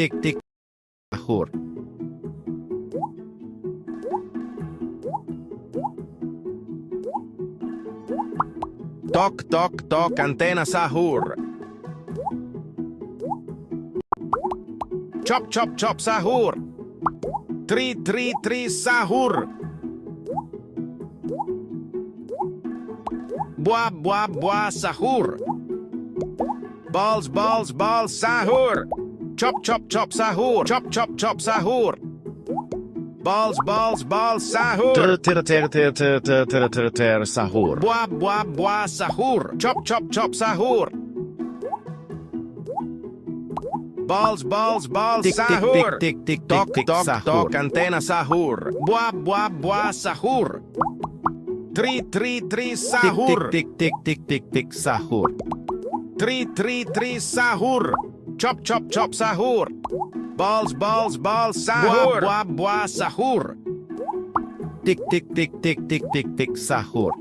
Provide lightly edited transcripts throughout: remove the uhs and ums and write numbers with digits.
tik tik sahur. Tok tok tok antena sahur. Chop chop chop sahur. Tri tri tri sahur. Buah buah buah sahur. Balls balls balls sahur. Chop chop chop sahur. Chop chop chop sahur. Balls balls balls sahur. Sahur. Buah buah buah sahur. Chop chop chop sahur. Balls balls balls Tik, tik, sahur. tik, tik, tik, Tok tik, tok sahur. tok antena sahur. Buah buah buah sahur. Tri tri tri sahur. Tik tik tik tik tik tik sahur. Tri tri tri sahur. Chop chop chop sahur. Balls balls balls sahur. Buah buah buah sahur. Tik tik tik tik tik tik tik sahur.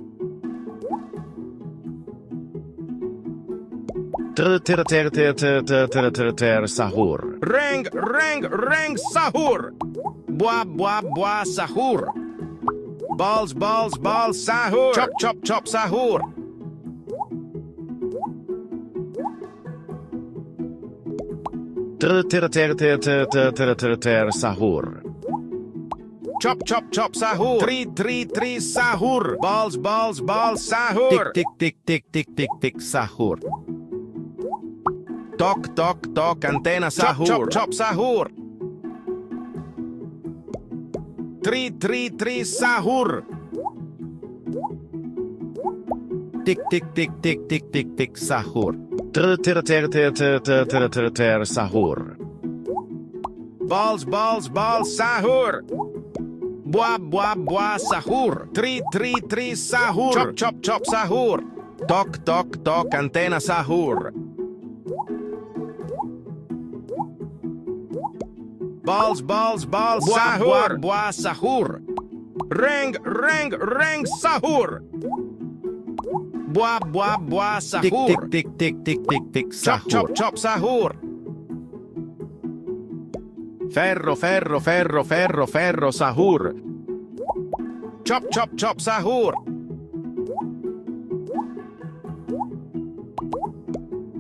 Sahur. Reng reng reng sahur. Buah buah buah sahur. Balls balls balls sahur. Chop chop chop sahur. Sahur. Chop chop chop sahur. Tri tri tri sahur. Balls balls balls sahur. Tik tik tik tik tik tik tik sahur. Tok tok tok antena sahur. Chop chop chop sahur. Tri tri tri sahur. Tik tik tik tik tik tik tik sahur. Sahur. Balls balls balls sahur. Buah buah buah sahur. Tri tri tri sahur. Chop chop chop sahur. Tok tok tok antena sahur. Balls balls balls sahur. Buah buah sahur. Reng reng reng sahur. Buah buah buah sahur. Tik tik tik tik tik tik Chop sahur. chop chop sahur. Ferro ferro ferro ferro ferro sahur. Chop chop chop sahur.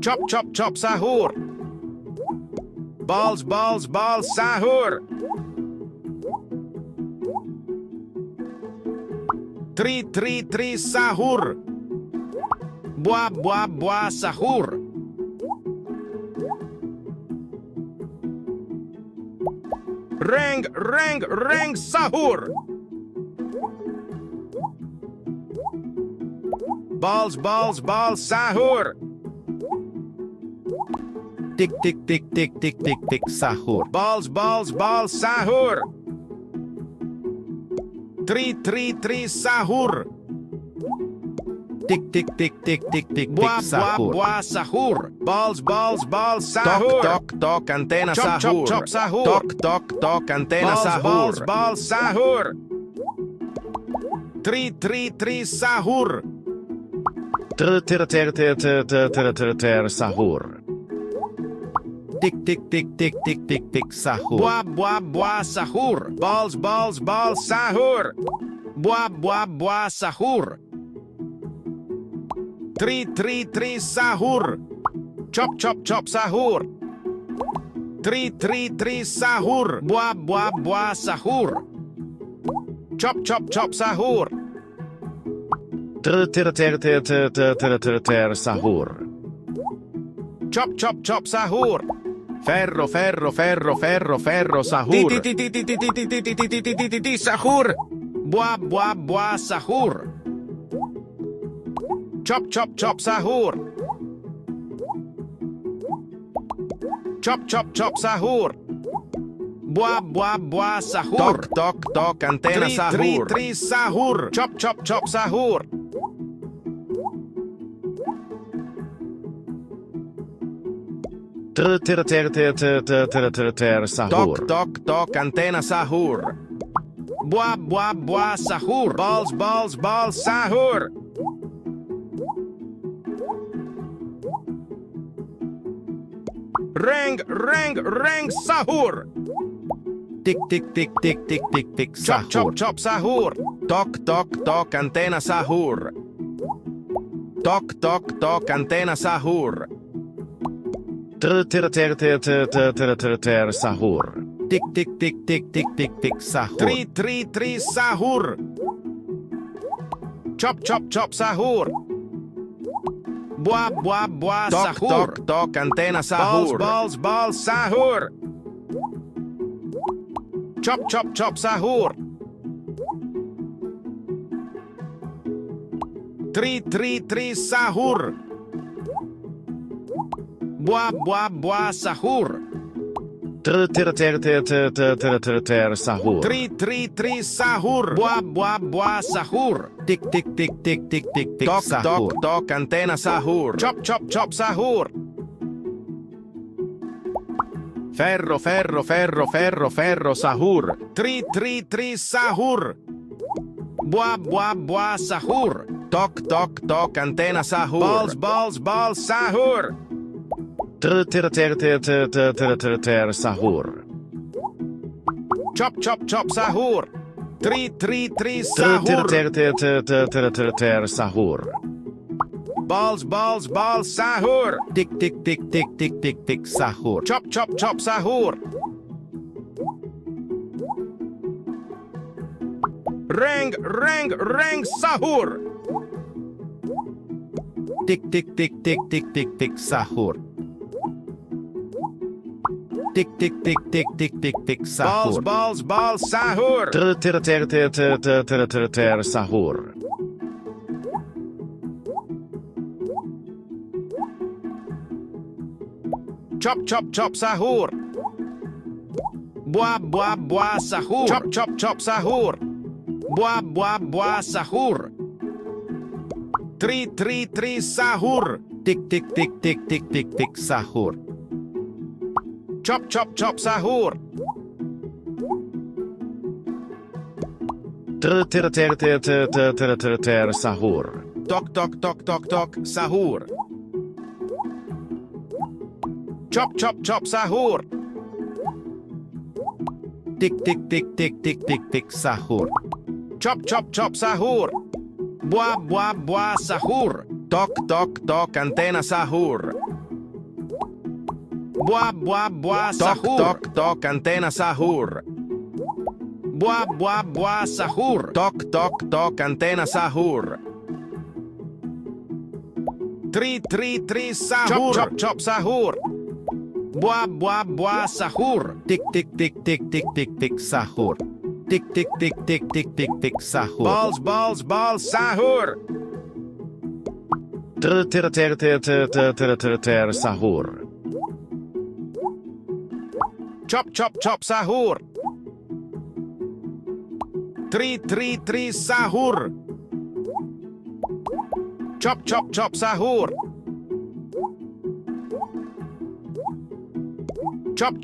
Chop chop chop sahur. Balls balls balls sahur. Tri tri tri sahur. Buah buah buah sahur. Reng reng reng sahur. Balls balls balls sahur. Tik tik tik tik tik tik tik sahur. Balls balls balls sahur. Tri tri tri sahur. Tik tik tik tik tik tik tik Buah buah sahur. buah sahur. Balls balls balls sahur. Tok tok tok antena Chop sahur. chop chop sahur. Tok tok tok antena Balls, sahur. Balls balls sahur. Tri tri tri sahur. Sahur. Tik tik tik tik tik tik tik sahur. Buah buah buah sahur. Balls balls balls sahur. Buah buah buah sahur. Tri tri tri sahur. Chop chop chop sahur. Tri tri tri sahur. Buah buah buah sahur. Chop chop chop sahur. Sahur. Chop chop chop sahur. Ferro ferro ferro ferro ferro sahur. Sahur. Buah buah buah sahur. Chop chop chop sahur. Chop chop chop sahur. Buah buah buah sahur. Tok tok tok antena sahur. Tri tri sahur. Chop chop chop sahur. Sahur. Tok tok tok antena sahur. Buah buah buah sahur. Balls balls balls sahur. Reng, sahur. Tik tik tik tik tik tik tik Chop, sahur. chop, sahur. Tok, antena sahur. Tok, antena sahur. Ter sahur. Tik tik tik tik tik tik tik sahur. Tri, sahur. Chop, sahur. Buah, sahur. Tok, antena sahur. Balls, sahur. Chop, sahur. Tri, sahur. Buah, sahur. Ter sahur. Tri, sahur. Buah, sahur. Tik tik tik tik tik tik tik sahur. Tok, antena sahur. Chop, sahur. Ferro sahur. Tri, sahur. Buah, sahur. Tok, antena sahur. Balls, sahur. Ter sahur. Chop, sahur. Tri, sahur. Ter sahur. Balls, sahur. Tik tik tik tik tik tik tik sahur. Chop, sahur. Reng, sahur. Tik tik tik tik tik tik tik sahur. Tik tik tik tik tik tik tik sahur. Balls, sahur. Ter sahur. Chop, sahur. Buah, sahur. Chop, sahur. Buah, sahur. Tri, sahur. Tik tik tik tik tik tik tik sahur. Chop, sahur. Ter sahur. Tok, sahur. Chop, sahur. Tik tik tik tik tik tik tik sahur. Chop, sahur. Buah, sahur. Tok, antena sahur. Buah, sahur. Tok, antena sahur. Buah, sahur. Tok, antena sahur. Tri, sahur. Chop, sahur. Buah, sahur. Tik tik tik tik tik tik tik sahur. Tik tik tik tik tik tik tik sahur. Balls, sahur. Ter sahur. Chop, sahur. Tri, sahur. Chop, sahur. Chop,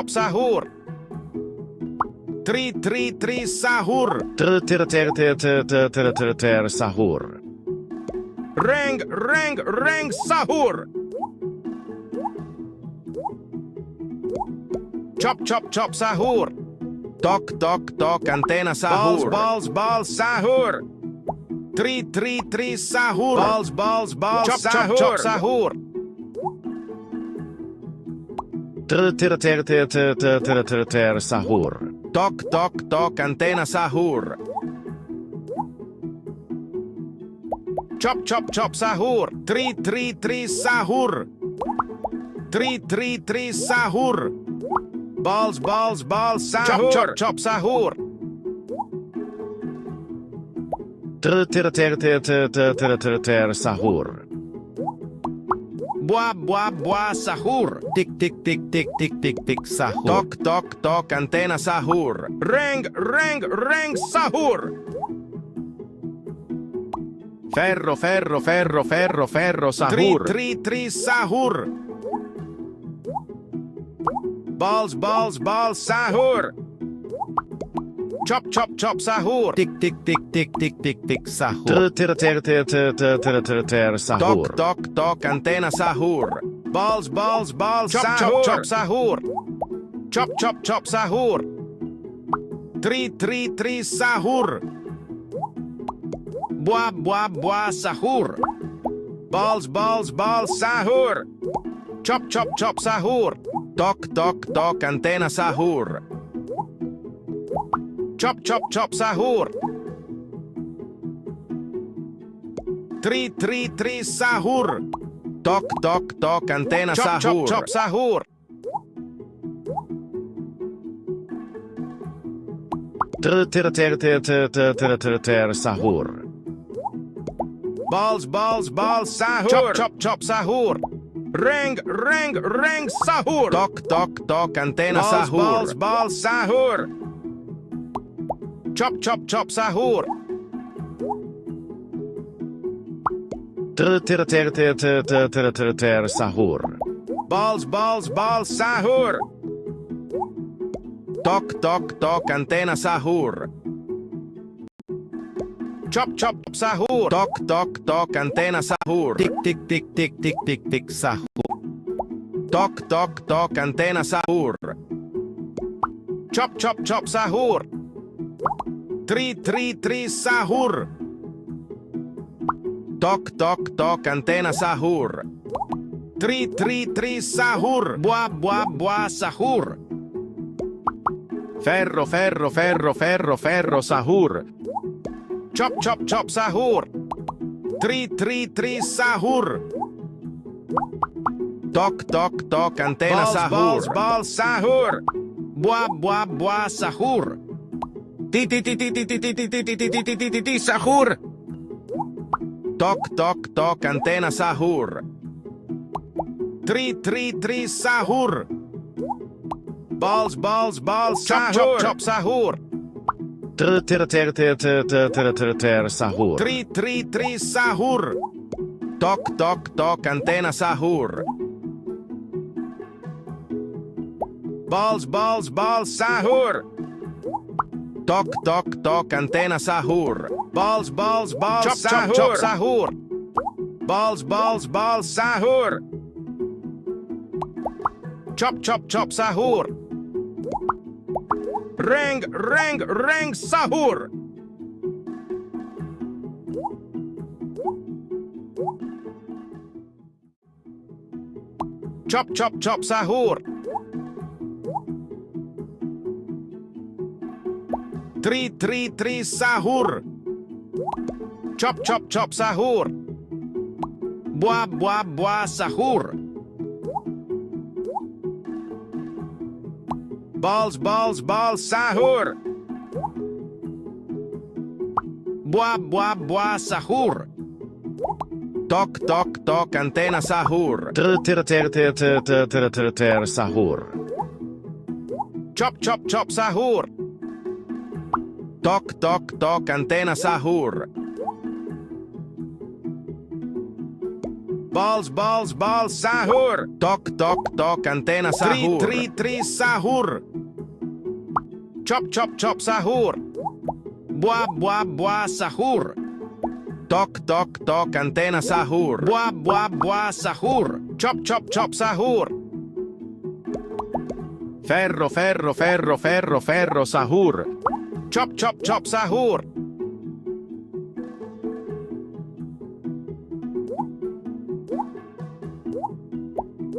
sahur. Tri, sahur. Ter sahur. Reng, sahur. Chop, sahur. Tok, antena sahur. Balls, sahur. Tri, sahur. Balls, sahur. Chop, sahur. Ter sahur. Tok, antena sahur. Chop, sahur. Tri, sahur. Tri, sahur. Balls, sahur. Chop, sahur. Ter sahur. Buah, sahur. Tik tik tik tik tik tik tik sahur. Tok, antena sahur. Reng, sahur. Ferro sahur. Tri, sahur. Balls, sahur. Chop, sahur. Tik tik tik tik tik tik tik sahur. Ter sahur. Tok, antena sahur. Balls, balls, balls, chop, chop, chop, sahur. Chop, chop, chop, sahur. 3 sahur. Buah, buah, buah, sahur. Balls, balls, balls, sahur. Chop, chop, chop, sahur. Tok, tok, tok, antena sahur. Chop, chop, chop, sahur. 3 sahur. Tok, tok, tok, antena sahur. Chop, chop, chop, sahur. Sahur. Balls, balls, balls, sahur. Chop, chop, chop, sahur. Ring, ring, ring, sahur. Tok, tok, tok, antena sahur. Balls, balls, sahur. Chop, chop, chop, sahur. Sahur. Balls, balls, balls, sahur. Tok, tok, tok, antena sahur. Chop, chop, sahur. Tok, tok, tok, antena sahur. Tik, tik, tik, tik, tik, tik, tik, sahur. Tok, tok, tok, antena sahur. Chop, chop, chop, sahur. 3 sahur. Tok, tok, tok, antena sahur. 3 sahur. Buah, buah, buah, sahur. Ferro, ferro, ferro, ferro, ferro, sahur. Chop, chop, chop, sahur. 3 sahur. Tok, tok, tok, antena sahur. Balls, balls, sahur. Buah, buah, buah, sahur. Ti, sahur. Tok, tok, tok, antena sahur. 3 sahur. Balls, balls, balls, sahur. Chop, chop, chop, sahur. Sahur. 3 sahur. Tok, tok, tok, antena sahur. Balls, balls, balls, sahur. Tok, tok, tok, antena sahur. Balls, balls, balls, chop, sahur. Chop, chop, sahur. Balls, balls, balls, sahur. Chop, chop, chop, sahur. Ring, ring, ring, sahur. Chop, chop, chop, sahur. 3 sahur. Chop, chop, chop, sahur. Buah, buah, buah, sahur. Balls, balls, balls, sahur. Buah, buah, buah, sahur. Tok, tok, tok, antena sahur. Sahur. Chop, chop, chop, sahur. Tok, tok, tok, antena sahur. Balls, balls, balls, sahur. Tok, tok, tok, antena sahur. 3 sahur. Chop, chop, chop, sahur. Buah, buah, buah, sahur. Tok, tok, tok, antena sahur. Buah, buah, buah, sahur. Chop, chop, chop, sahur. Ferro, ferro, ferro, ferro, ferro, sahur. Chop, chop, chop, sahur.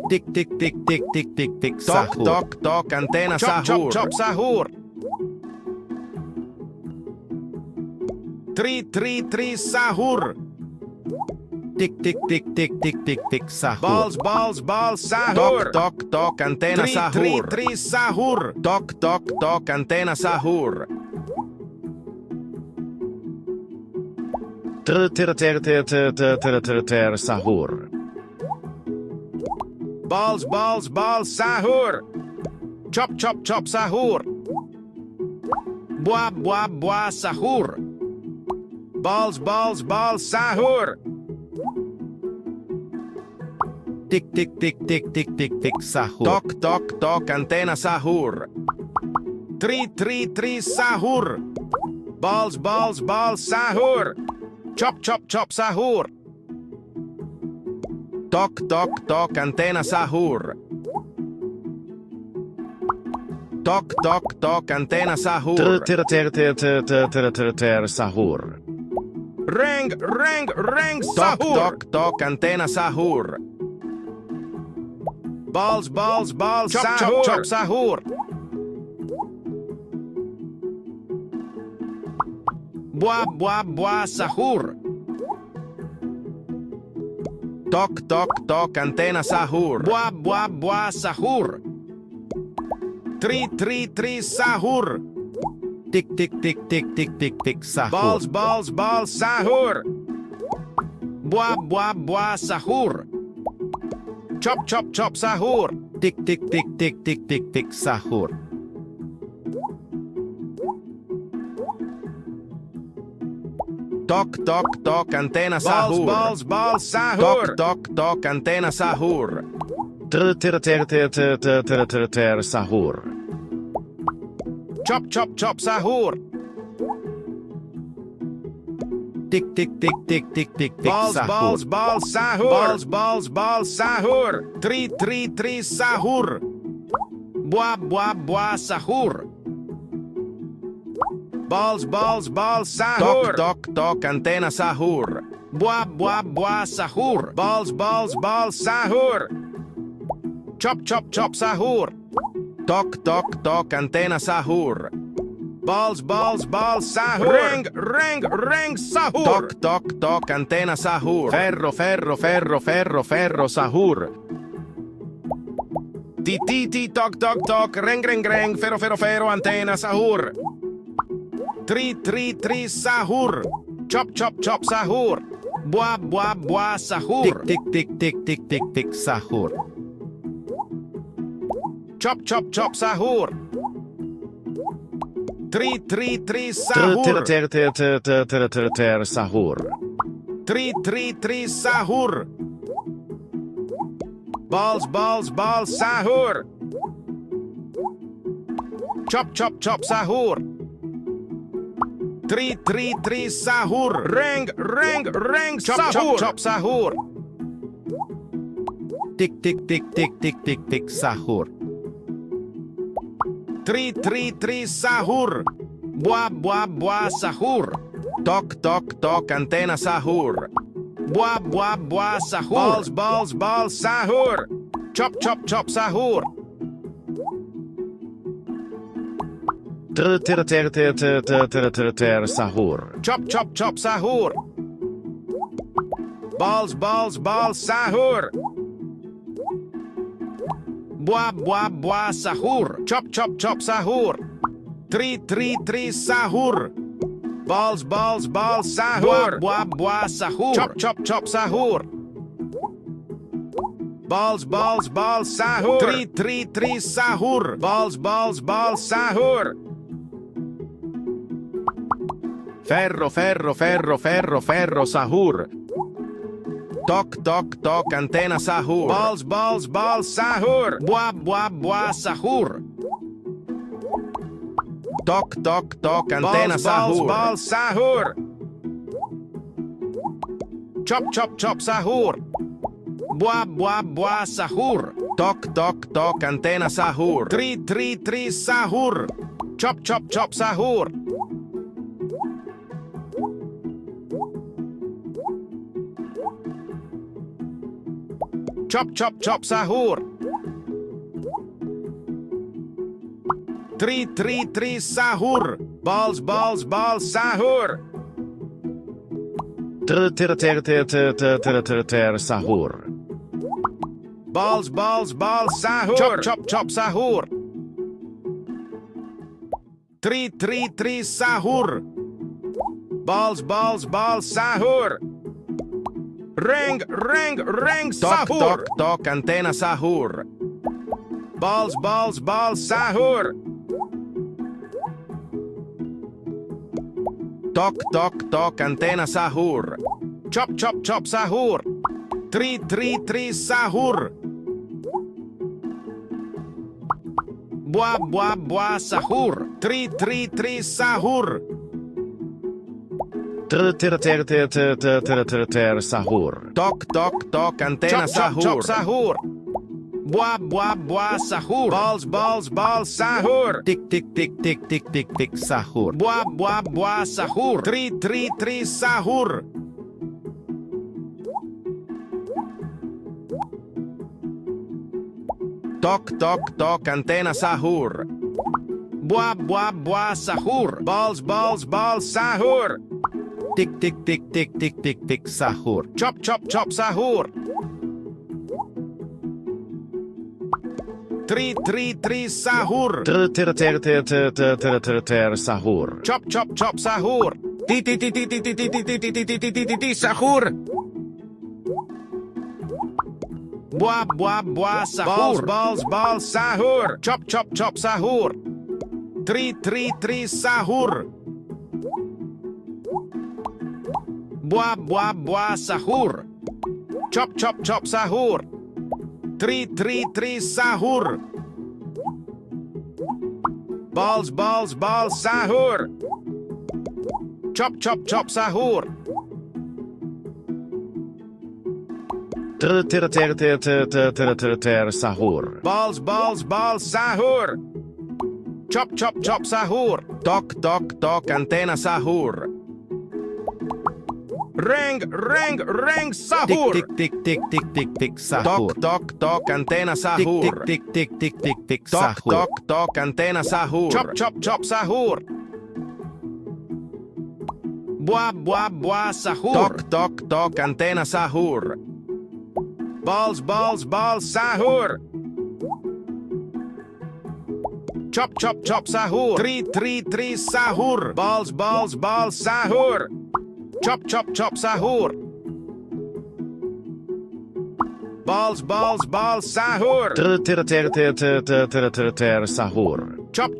Tik, tik, tik, tik, tik, tik, tik, Tok, sahur. tok, tok, antena Chop, sahur. chop, chop, sahur. 3 sahur. Tik, tik, tik, tik, tik, tik, tik, sahur. Balls, balls, balls, sahur. Tok, tok, tok, antena sahur. 3 sahur. Tok, tok, tok, antena sahur. Sahur. Balls, balls, balls, sahur. Chop, chop, chop, sahur. Buah, buah, buah, sahur. Balls, balls, balls, sahur. Tik, tik, tik, tik, tik, tik, tik, sahur. Tok, tok, tok, antena sahur. 3 sahur. Balls, balls, balls, sahur. Chop, chop, chop, sahur. Tok tok tok antena sahur. Tok tok tok antena sahur. Sahur. Reng reng reng sahur. Tok tok tok antena sahur. Balls balls balls Chop, sahur. chop, Chop sahur. Buah buah buah sahur. Tok tok tok antena sahur. Buah buah buah sahur. Tri tri tri sahur. Tik tik tik tik tik tik tik sahur. Balls balls balls sahur. Buah buah buah sahur. Chop chop chop sahur. Tik tik tik tik tik tik tik sahur. Tok tok tok antena sahur. Balls balls sahur. Tok tok tok antena sahur. Sahur. Chop chop chop sahur. Tik tik tik tik tik tik tik Balls sahur. balls balls sahur. Balls balls balls sahur. Tri tri tri sahur. Buah buah buah sahur. Balls balls balls sahur. Tok tok tok antena sahur. Buah buah buah sahur. Balls balls balls sahur. Chop chop chop sahur. Tok tok tok antena sahur. Balls balls balls sahur. Reng reng reng sahur. Tok tok tok antena sahur. Ferro ferro ferro ferro ferro sahur. Ti ti ti tok tok tok reng reng reng ferro ferro ferro antena sahur. Tri tri tri sahur. Chop chop chop sahur. Buah buah buah sahur. Tik tik tik tik tik tik tik sahur. Chop chop chop sahur. Tri tri tri sahur. Sahur. Tri tri tri sahur. Balls balls balls sahur. Chop chop chop sahur. Tri tri tri sahur. Reng reng reng chop chop chop sahur. Tik tik tik tik tik tik tik sahur. Tri tri tri sahur. Buah buah buah sahur. Tok tok tok antena sahur. Buah buah buah sahur. Balls balls balls sahur. Chop chop chop sahur. Sahur. Chop chop chop sahur. Balls balls balls sahur. Buah buah buah sahur. Chop chop chop sahur. Tri tri tri sahur. Balls balls balls sahur. Buah buah sahur. Chop chop chop sahur. Balls balls balls sahur. Tri tri tri sahur. Balls balls balls sahur. Ferro ferro ferro ferro ferro sahur. Tok tok tok antena sahur. Balls balls balls sahur. Buah buah buah sahur. Tok tok tok antena sahur. Balls sahur. Chop chop chop sahur. Buah buah buah sahur. Tok tok tok antena sahur. Tri tri tri sahur. Chop chop chop sahur. Chop chop chop sahur. Tri tri tri sahur. Balls balls balls sahur. Sahur. Balls balls balls sahur. Chop chop chop sahur. Tri tri tri sahur. Balls balls balls sahur. Reng reng reng sahur. Tok tok tok antena sahur. Balls balls balls sahur. Tok tok tok antena sahur. Chop chop chop sahur. Tri tri tri sahur. Buah buah buah sahur. Tri tri tri sahur. Sahur. Tok tok tok antena sahur. Chop sahur. Buah buah buah sahur. Balls sahur. Tik tik tik tik tik tik tik sahur. Buah buah buah sahur. Tri sahur. Tok tok tok antena sahur. Buah buah buah sahur. Balls sahur. Tik tik tik tik tik tik tik sahur. Chop sahur. Tri sahur. Sahur. Chop sahur. Ti sahur. Buah buah sahur. Balls sahur. Chop sahur. Tri sahur. Buah buah sahur. Chop sahur. Tri sahur. Balls sahur. Chop sahur. Sahur. Balls sahur. Chop sahur. Tok antena sahur. Reng sahur. Tik tik tik tik tik sahur. Tok antena sahur. Tik tik tik tik tik sahur. Tok antena sahur. Chop sahur. Buah sahur. Tok antena sahur. Balls sahur. Chop sahur. Tri sahur. Balls sahur. Chop sahur. Balls sahur. Sahur. Chop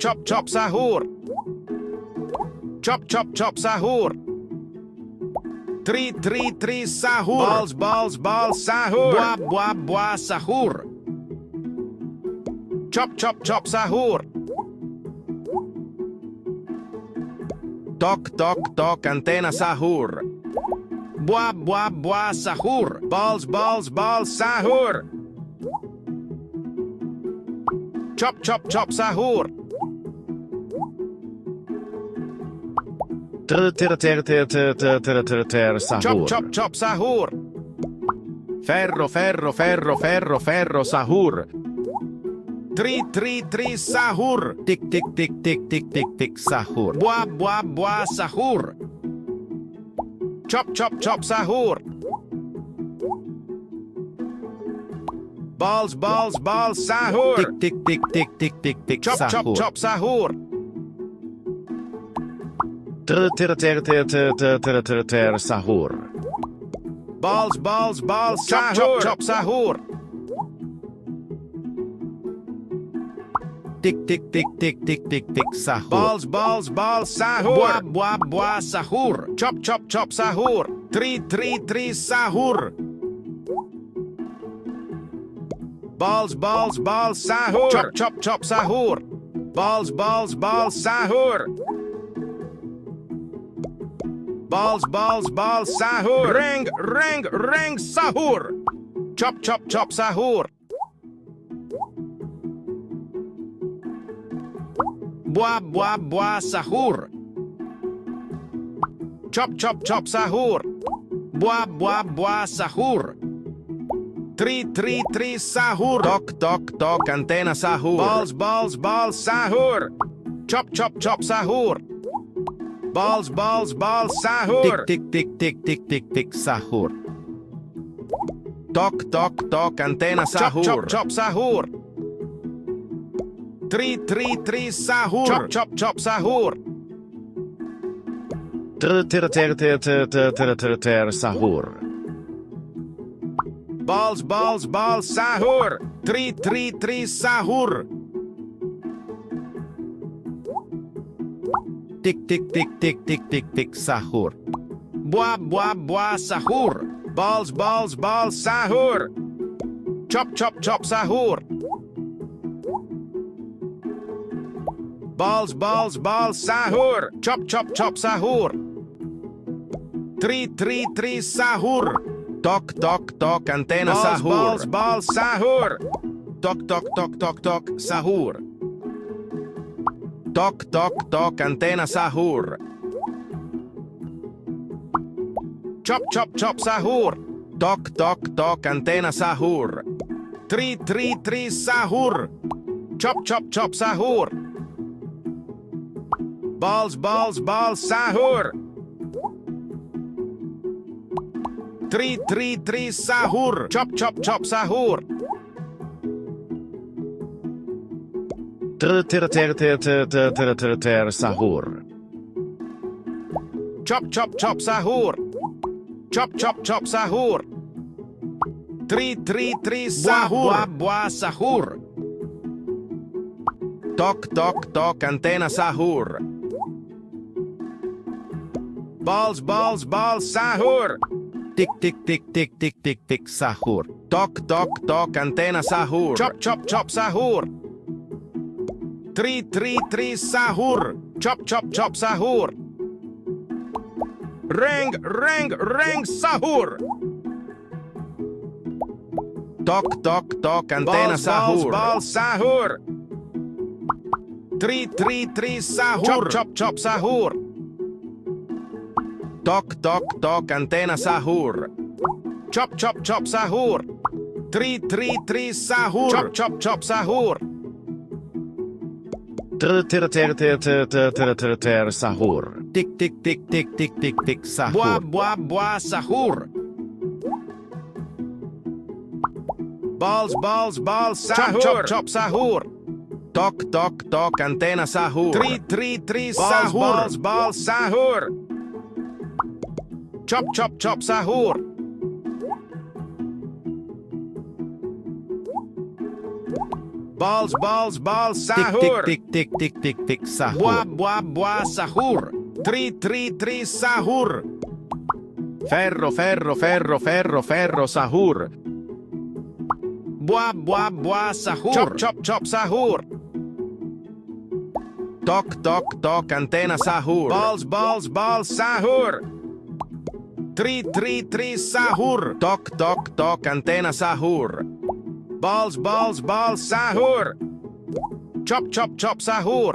sahur. Chop sahur. Tri sahur. Balls sahur. Buah sahur. Chop sahur. Tok antena sahur. Buah sahur. Balls sahur. Chop sahur. Sahur. Chop sahur. Ferro sahur. Tri sahur. Tik tik tik tik tik tik tik sahur. Buah sahur. Chop sahur. Balls sahur. Tik tik tik tik tik tik tik sahur. Chop sahur. Sahur. Balls sahur. Chop sahur. Tik tik tik tik tik tik tik sahur. Balls sahur. Buah sahur. Chop sahur. Tri sahur. Balls sahur. Chop sahur. Balls sahur. Balls sahur. Reng sahur. Chop sahur. Buah sahur. Chop sahur. Buah sahur. Tri sahur. Tok antena sahur. Balls sahur. Chop sahur. Balls sahur. Tik tik tik tik tik tik sahur. Tok antena sahur. Chop sahur. Tri sahur. Chop sahur. Sahur. Balls sahur. Tri sahur. Tik tik tik tik tik tik tik sahur. Buah sahur. Balls sahur. Chop sahur. Balls sahur. Chop sahur. 3 sahur. Tok tok tok antena sahur. Balls sahur. Tok tok tok tok tok sahur. Tok tok tok antena sahur. Chop chop chop sahur. Tok tok tok antena sahur. 3 sahur. Chop chop chop sahur. Balls sahur. 3 sahur. Chop chop chop sahur. Sahur. Chop chop chop sahur. Chop chop chop sahur. 3 sahur. Buah sahur. Tok tok tok antena sahur. Balls sahur. Tik tik tik tik tik tik tik sahur. Tok tok tok antena sahur. Chop chop chop sahur. 3 sahur. Chop chop chop sahur. Reng sahur. Tok tok tok antena sahur. Balls sahur. 3 sahur. Chop chop chop sahur. Tok tok tok antena sahur. Chop chop chop sahur. 3 sahur. Chop chop chop sahur. Sahur. Tik tik tik tik tik tik tik sahur. Buah sahur. Balls sahur. Chop chop sahur. Tok tok tok antena sahur. 3 sahur. Balls sahur. Chop chop chop sahur. Balls sahur. Tik tik tik tik tik tik sahur. Buah sahur. 3 sahur. Ferro sahur. Buah sahur. Chop chop sahur. Tok tok tok antena sahur. Balls sahur. 3 sahur. Tok tok tok antena sahur. Balls sahur. Chop chop chop sahur.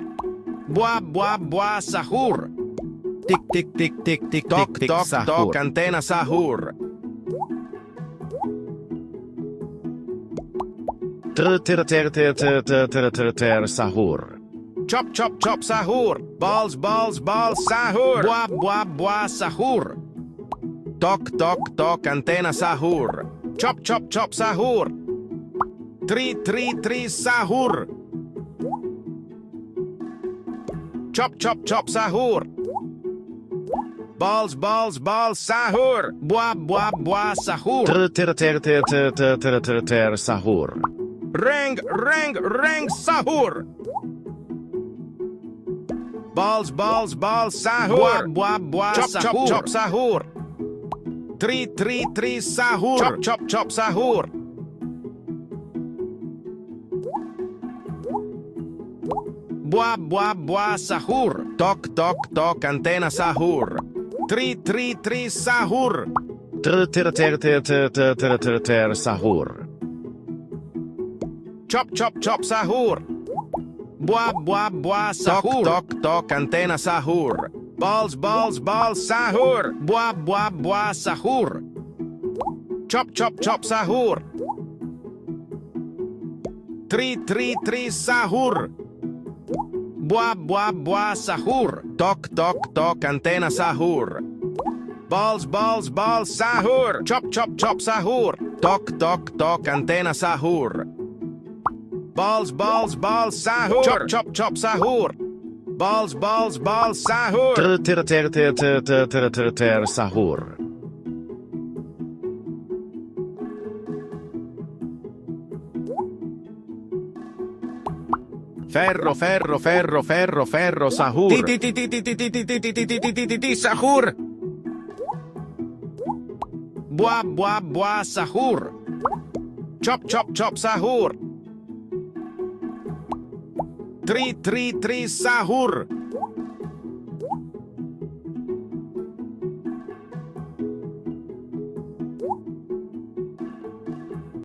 Buah sahur. Tik tik tik tik tik Tok tik tik tok sahur. tok antena sahur. Sahur. Chop chop chop sahur. Balls sahur. Buah sahur. Tok tok tok antena sahur. Chop chop chop sahur. 3 sahur. Chop chop chop sahur. Balls sahur. Buah sahur. Sahur. Reng sahur. Balls sahur. Buah sahur. Chop sahur. 3 sahur. Chop chop sahur. Buah sahur. Tok tok tok antena sahur. 3 sahur. Sahur. Chop chop chop sahur. Buah sahur. Tok tok antena sahur. Balls sahur. Buah sahur. Chop chop chop sahur. 3 sahur. Buah sahur. Tok tok tok antena sahur. Balls sahur. Chop chop chop sahur. Tok tok tok antena sahur. Balls sahur. Chop chop chop sahur. Balls sahur. Sahur. Ferro sahur. Sahur. Buah sahur. Chop chop chop sahur. 3 sahur.